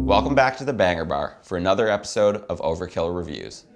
Welcome back to the Banger Bar for another episode of Overkill Reviews.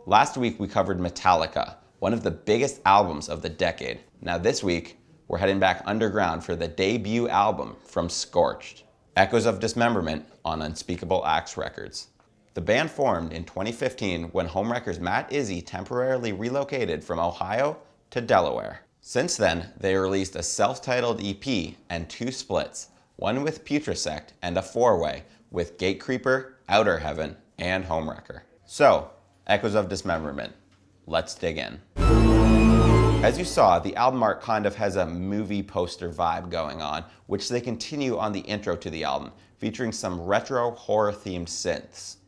Last week we covered Metallica, one of the biggest albums of the decade. Now this week, we're heading back underground for the debut album from Scorched, Echoes of Dismemberment on Unspeakable Acts Records. The band formed in 2015 when homewreckers Matt Izzy temporarily relocated from Ohio to Delaware. Since then, they released a self-titled EP and 2 splits, one with Putresect and a 4-way with Gatecreeper, Outer Heaven, and Homewrecker. So, Echoes of Dismemberment. Let's dig in. As you saw, the album art kind of has a movie poster vibe going on, which they continue on the intro to the album, featuring some retro horror-themed synths.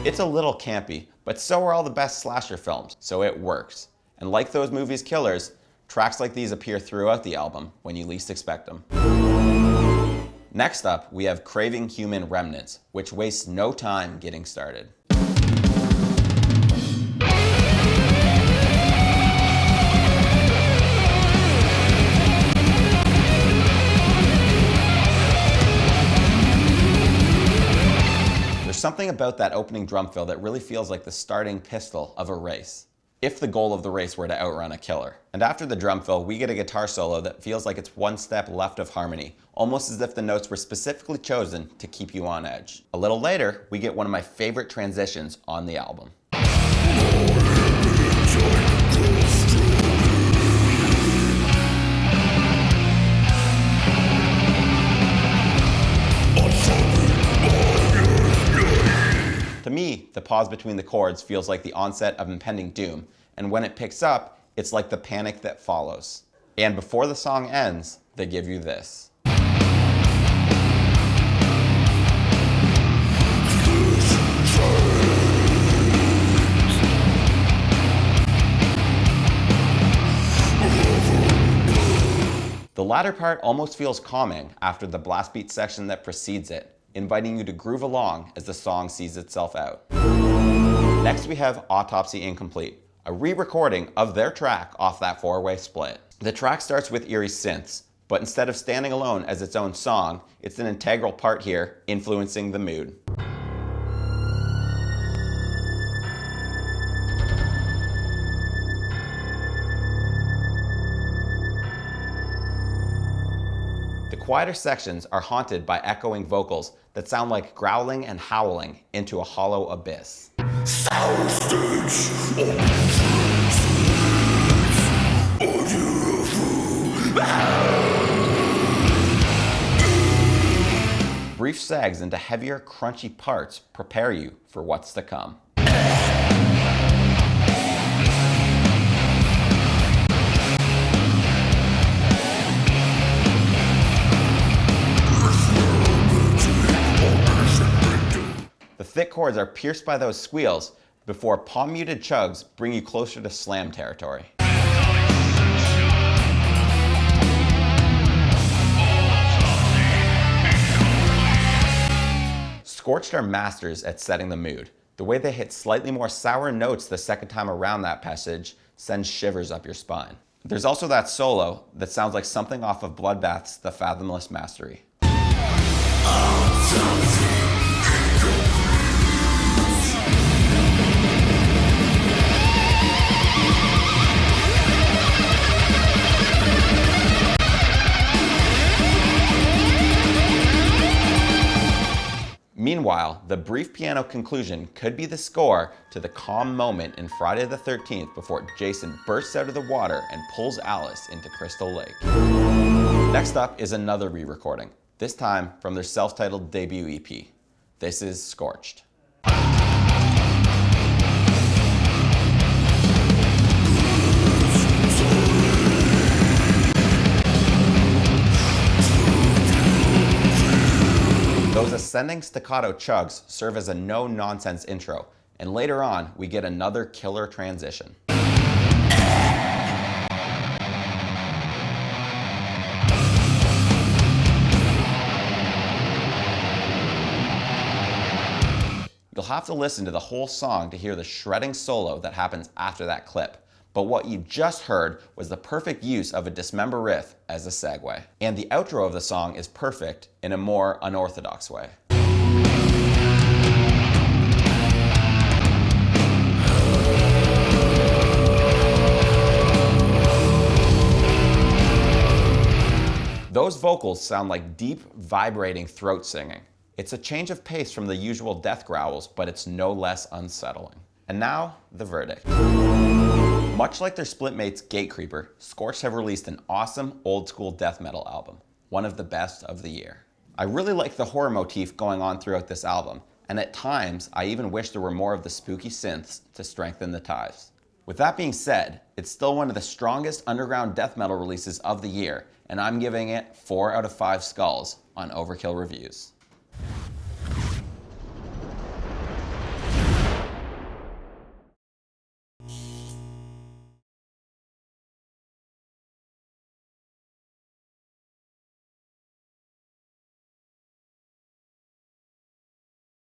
It's a little campy, but so are all the best slasher films, so it works. And like those movies' killers, tracks like these appear throughout the album when you least expect them. Next up, we have Craving Human Remnants, which wastes no time getting started. There's something about that opening drum fill that really feels like the starting pistol of a race, if the goal of the race were to outrun a killer. And after the drum fill, we get a guitar solo that feels like it's one step left of harmony, almost as if the notes were specifically chosen to keep you on edge. A little later, we get one of my favorite transitions on the album. To me, the pause between the chords feels like the onset of impending doom, and when it picks up, it's like the panic that follows. And before the song ends, they give you this. The latter part almost feels calming after the blast beat section that precedes it, inviting you to groove along as the song sees itself out. Next we have Autopsy Incomplete, a re-recording of their track off that 4-way split. The track starts with eerie synths, but instead of standing alone as its own song, it's an integral part here, influencing the mood. The quieter sections are haunted by echoing vocals that sound like growling and howling into a hollow abyss. Brief sags into heavier, crunchy parts prepare you for what's to come. The thick chords are pierced by those squeals before palm-muted chugs bring you closer to slam territory. Scorched are masters at setting the mood. The way they hit slightly more sour notes the second time around that passage sends shivers up your spine. There's also that solo that sounds like something off of Bloodbath's The Fathomless Mastery. Meanwhile, the brief piano conclusion could be the score to the calm moment in Friday the 13th before Jason bursts out of the water and pulls Alice into Crystal Lake. Next up is another re-recording, this time from their self-titled debut EP. This is Scorched. Those ascending staccato chugs serve as a no-nonsense intro, and later on, we get another killer transition. You'll have to listen to the whole song to hear the shredding solo that happens after that clip. But what you just heard was the perfect use of a Dismember riff as a segue. And the outro of the song is perfect in a more unorthodox way. Those vocals sound like deep, vibrating throat singing. It's a change of pace from the usual death growls, but it's no less unsettling. And now, the verdict. Much like their splitmates Gatecreeper, Scorched have released an awesome old-school death metal album, one of the best of the year. I really like the horror motif going on throughout this album, and at times, I even wish there were more of the spooky synths to strengthen the ties. With that being said, it's still one of the strongest underground death metal releases of the year, and I'm giving it 4 out of 5 skulls on Overkill Reviews.